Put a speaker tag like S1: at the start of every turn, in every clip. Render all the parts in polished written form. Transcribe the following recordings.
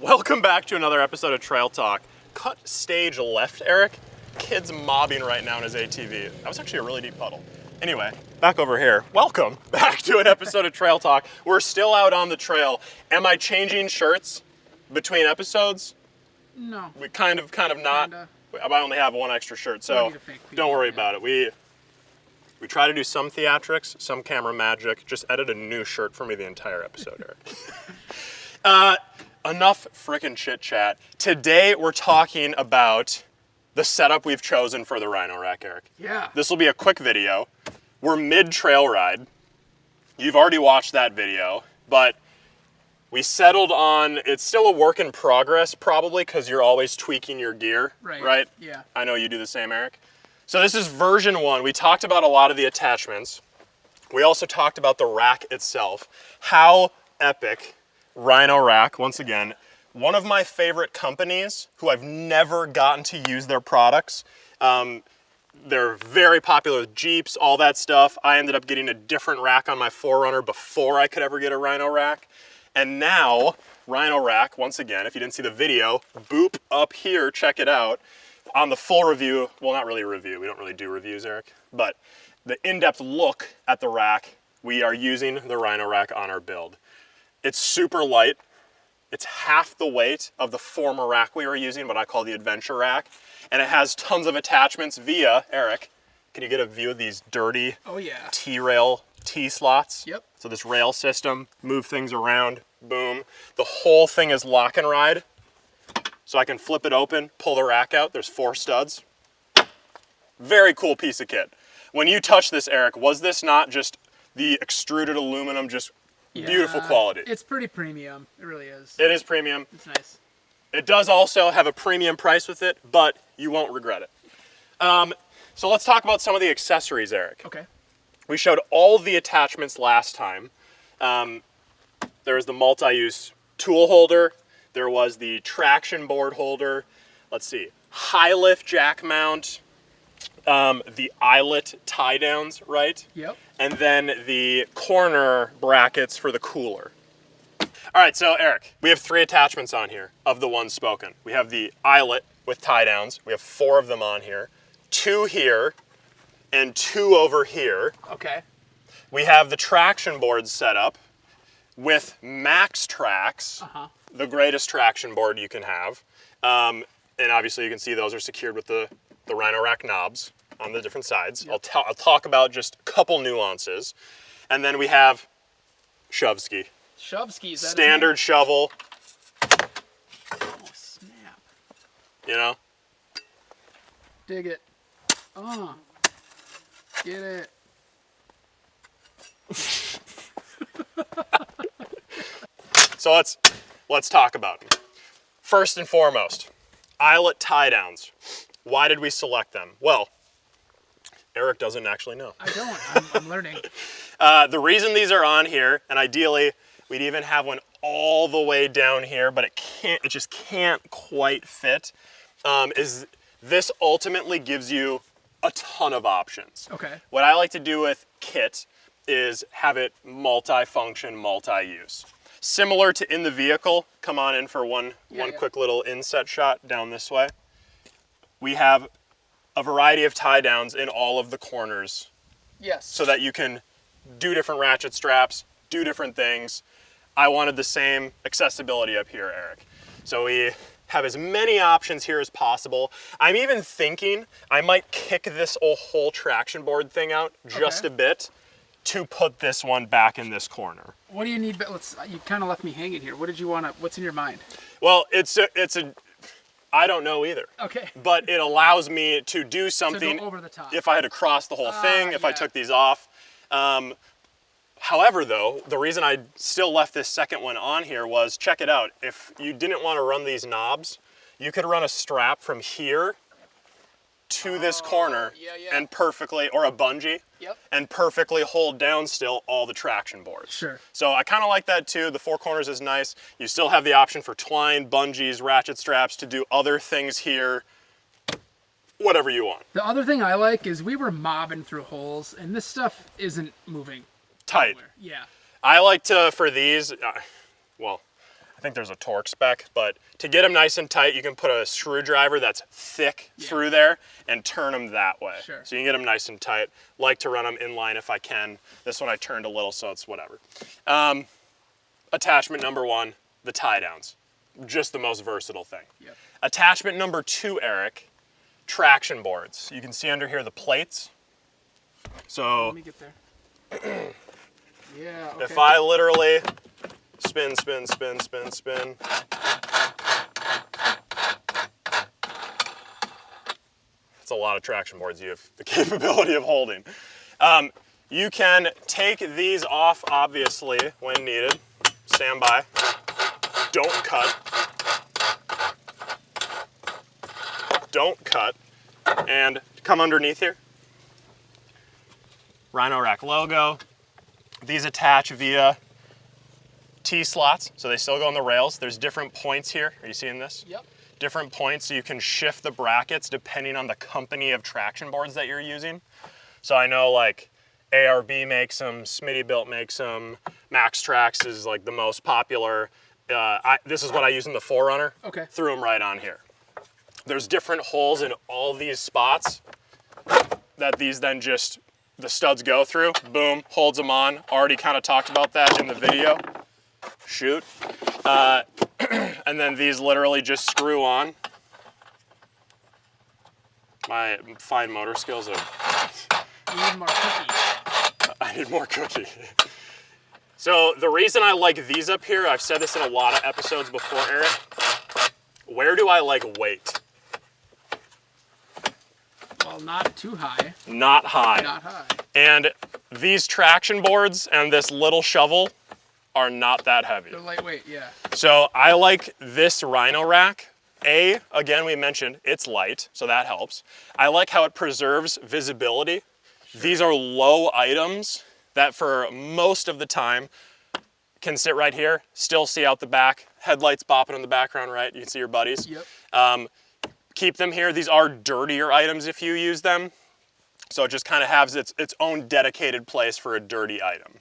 S1: Welcome back to another episode of Trail Talk. Cut stage left, Eric. Kid's mobbing right now in his ATV. That was actually a really deep puddle. Anyway, back over here. Welcome back to an episode of Trail Talk. We're still out on the trail. Am I changing shirts between episodes?
S2: No.
S1: We kind of not.
S2: Kinda.
S1: I only have one extra shirt, so don't worry about it. We try to do some theatrics, some camera magic. Just edit a new shirt for me the entire episode, Eric. Enough frickin' chit chat. Today we're talking about the setup we've chosen for the Rhino Rack, Eric.
S2: Yeah.
S1: This will be a quick video. We're mid-trail ride. You've already watched that video, but we settled on, it's still a work in progress probably because you're always tweaking your gear, right?
S2: Yeah.
S1: I know you do the same, Eric. So this is version 1. We talked about a lot of the attachments. We also talked about the rack itself. How epic. Rhino Rack, once again, one of my favorite companies who I've never gotten to use their products. They're very popular with Jeeps, all that stuff. I ended up getting a different rack on my 4Runner before I could ever get a Rhino Rack. And now, Rhino Rack, once again, if you didn't see the video, boop up here, check it out. On the full review, well, not really a review, we don't really do reviews, Eric, but the in-depth look at the rack, we are using the Rhino Rack on our build. It's super light. It's half the weight of the former rack we were using, what I call the Adventure Rack. And it has tons of attachments via, Eric, can you get a view of these dirty T-rail T-slots?
S2: Yep.
S1: So this rail system, move things around, boom. The whole thing is lock and ride. So I can flip it open, pull the rack out. There's 4 studs. Very cool piece of kit. When you touch this, Eric, was this not just the extruded aluminum, just beautiful quality?
S2: It's pretty premium. It really is.
S1: It is premium.
S2: It's nice.
S1: It does also have a premium price with it, but you won't regret it. So let's talk about some of the accessories, Eric.
S2: Okay.
S1: We showed all the attachments last time. There was the multi-use tool holder. There was the traction board holder. Let's see, high lift jack mount. The Eyelet Tie Downs, right?
S2: Yep.
S1: And then the corner brackets for the cooler. All right, so Eric, we have 3 attachments on here of the ones spoken. We have the Eyelet with tie downs. We have 4 of them on here. 2 here and 2 over here.
S2: Okay.
S1: We have the traction board set up with Max Tracks, the greatest traction board you can have. And obviously you can see those are secured with the Rhino Rack knobs on the different sides. Yep. I'll talk about just a couple nuances. And then we have Shovski.
S2: Shovski's that
S1: standard shovel.
S2: Oh, snap.
S1: You know?
S2: Dig it. Oh. Get it.
S1: So let's talk about them. First and foremost, Eyelet Tie Downs. Why did we select them? Well, Eric doesn't actually know.
S2: I don't. I'm learning.
S1: The reason these are on here, and ideally we'd even have one all the way down here, but it just can't quite fit, is this ultimately gives you a ton of options.
S2: Okay.
S1: What I like to do with kit is have it multi-function, multi-use. Similar to in the vehicle, come on in for one quick little inset shot down this way. We have a variety of tie downs in all of the corners.
S2: Yes.
S1: So that you can do different ratchet straps, do different things. I wanted the same accessibility up here, Eric. So we have as many options here as possible. I'm even thinking I might kick this whole traction board thing out just a bit to put this one back in this corner.
S2: What do you need? You kind of left me hanging here. What did you want to, what's in your mind?
S1: Well, I don't know either.
S2: Okay.
S1: But it allows me to do something
S2: to go over the top.
S1: if I had to cross the whole thing, if I took these off. However, though, the reason I still left this second one on here was, check it out. If you didn't want to run these knobs, you could run a strap from here to this corner and perfectly, or a bungee, and perfectly hold down still all the traction boards.
S2: Sure.
S1: So I kind of like that too. The 4 corners is nice. You still have the option for twine, bungees, ratchet straps to do other things here, whatever you want.
S2: The other thing I like is we were mobbing through holes and this stuff isn't moving.
S1: Tight.
S2: Anywhere. Yeah.
S1: I like to, for these, well, I think there's a torque spec, but to get them nice and tight, you can put a screwdriver that's thick through there and turn them that way.
S2: Sure.
S1: So you can get them nice and tight. Like to run them inline if I can. This one I turned a little, so it's whatever. Attachment number 1, the tie downs. Just the most versatile thing.
S2: Yep.
S1: Attachment number 2, Eric, traction boards. You can see under here the plates. So
S2: Let me get there. Yeah, okay.
S1: if I literally spin, spin, spin, spin, spin, that's a lot of traction boards you have the capability of holding. You can take these off, obviously, when needed. Stand by. Don't cut. Don't cut. And come underneath here. Rhino Rack logo. These attach via T-slots, so they still go on the rails. There's different points here. Are you seeing this?
S2: Yep.
S1: Different points, so you can shift the brackets depending on the company of traction boards that you're using. So I know like ARB makes them, Smittybilt makes them, Max Trax is like the most popular. This is what I use in the Forerunner.
S2: Okay.
S1: Threw them right on here. There's different holes in all these spots that these then just, the studs go through, boom, holds them on. Already kind of talked about that in the video. Shoot. And then these literally just screw on. My fine motor skills are...
S2: You need more cookies.
S1: I need more cookie. So the reason I like these up here, I've said this in a lot of episodes before, Eric. Where do I like weight?
S2: Well, not too high.
S1: Not high.
S2: Not high.
S1: And these traction boards and this little shovel are not that heavy.
S2: They're lightweight, yeah.
S1: So I like this Rhino Rack. Again, we mentioned it's light, so that helps. I like how it preserves visibility. Sure. These are low items that for most of the time can sit right here, still see out the back, headlights bopping in the background, right? You can see your buddies.
S2: Yep.
S1: Keep them here. These are dirtier items if you use them. So it just kind of has its own dedicated place for a dirty item.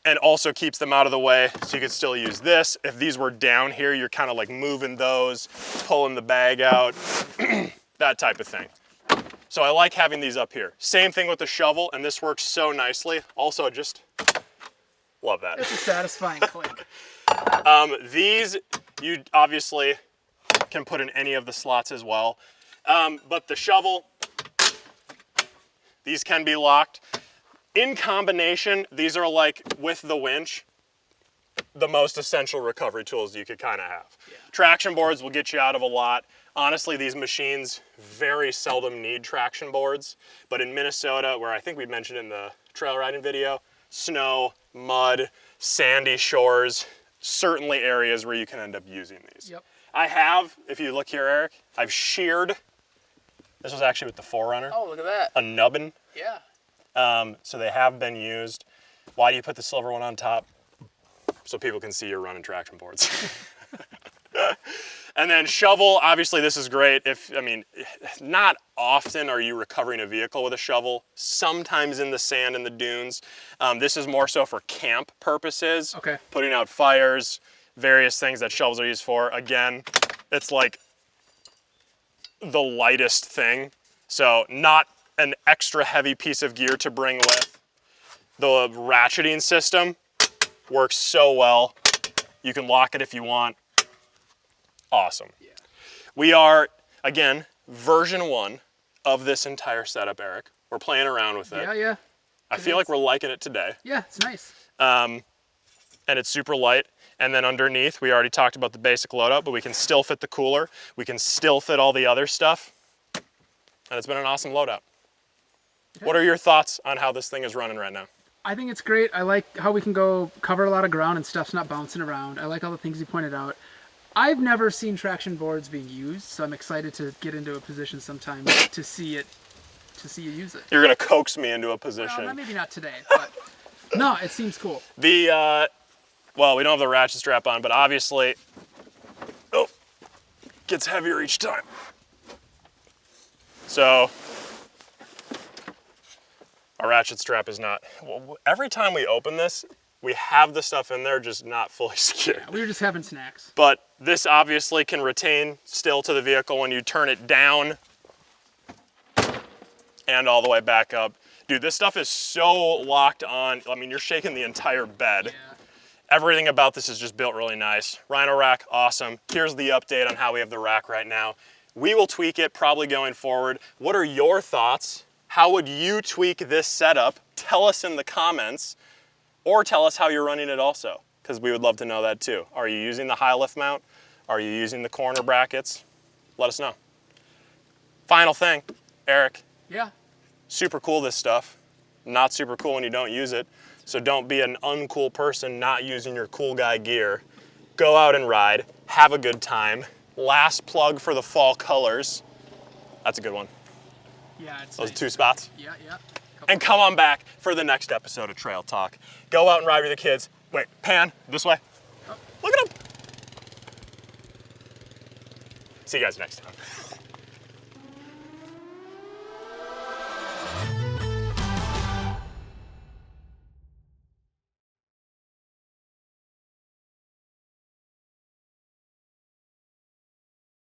S1: And also keeps them out of the way, so you could still use this. If these were down here, you're kind of like moving those, pulling the bag out, that type of thing. So I like having these up here. Same thing with the shovel, and this works so nicely. Also, just love that.
S2: It's a satisfying click.
S1: These, you obviously can put in any of the slots as well. But the shovel, these can be locked. In combination, these are like, with the winch, the most essential recovery tools you could kind of have. Yeah. Traction boards will get you out of a lot. Honestly, these machines very seldom need traction boards, but in Minnesota, where I think we mentioned in the trail riding video, snow, mud, sandy shores, certainly areas where you can end up using these.
S2: Yep.
S1: I have, if you look here, Eric, I've sheared, this was actually with the Forerunner.
S2: Oh, look at that.
S1: A nubbin.
S2: Yeah.
S1: So they have been used. Why do you put the silver one on top? So people can see you're running traction boards. And then shovel, obviously this is great. Not often are you recovering a vehicle with a shovel. Sometimes in the sand and the dunes. This is more so for camp purposes.
S2: Okay.
S1: Putting out fires, various things that shovels are used for. Again, it's like the lightest thing. So not an extra heavy piece of gear to bring with. The ratcheting system works so well. You can lock it if you want. Awesome. Yeah. We are, again, version 1 of this entire setup, Eric. We're playing around with it.
S2: Yeah.
S1: I feel like we're liking it today.
S2: Yeah, it's nice.
S1: And it's super light. And then underneath, we already talked about the basic loadout, but we can still fit the cooler. We can still fit all the other stuff. And it's been an awesome loadout. What are your thoughts on how this thing is running right now?
S2: I think it's great. I like how we can go cover a lot of ground and stuff's not bouncing around. I like all the things you pointed out. I've never seen traction boards being used, so I'm excited to get into a position sometime to see you use it.
S1: You're gonna coax me into a position.
S2: Well, maybe not today, but no, it seems cool.
S1: Well, we don't have the ratchet strap on, but obviously, gets heavier each time. So, our ratchet strap is not, every time we open this, We have the stuff in there, just not fully secured.
S2: Yeah, we were just having snacks.
S1: But this obviously can retain still to the vehicle when you turn it down and all the way back up. Dude, this stuff is so locked on. I mean, you're shaking the entire bed.
S2: Yeah.
S1: Everything about this is just built really nice. Rhino Rack, awesome. Here's the update on how we have the rack right now. We will tweak it probably going forward. What are your thoughts? How would you tweak this setup? Tell us in the comments, or tell us how you're running it also, because we would love to know that too. Are you using the high lift mount? Are you using the corner brackets? Let us know. Final thing, Eric.
S2: Yeah.
S1: Super cool, this stuff. Not super cool when you don't use it. So don't be an uncool person not using your cool guy gear. Go out and ride, have a good time. Last plug for the fall colors. That's a good one.
S2: Yeah, it's
S1: Those
S2: nice.
S1: 2 spots.
S2: Yeah.
S1: And come on back for the next episode of Trail Talk. Go out and ride with your kids. Wait, pan, this way. Look at them. See you guys next time.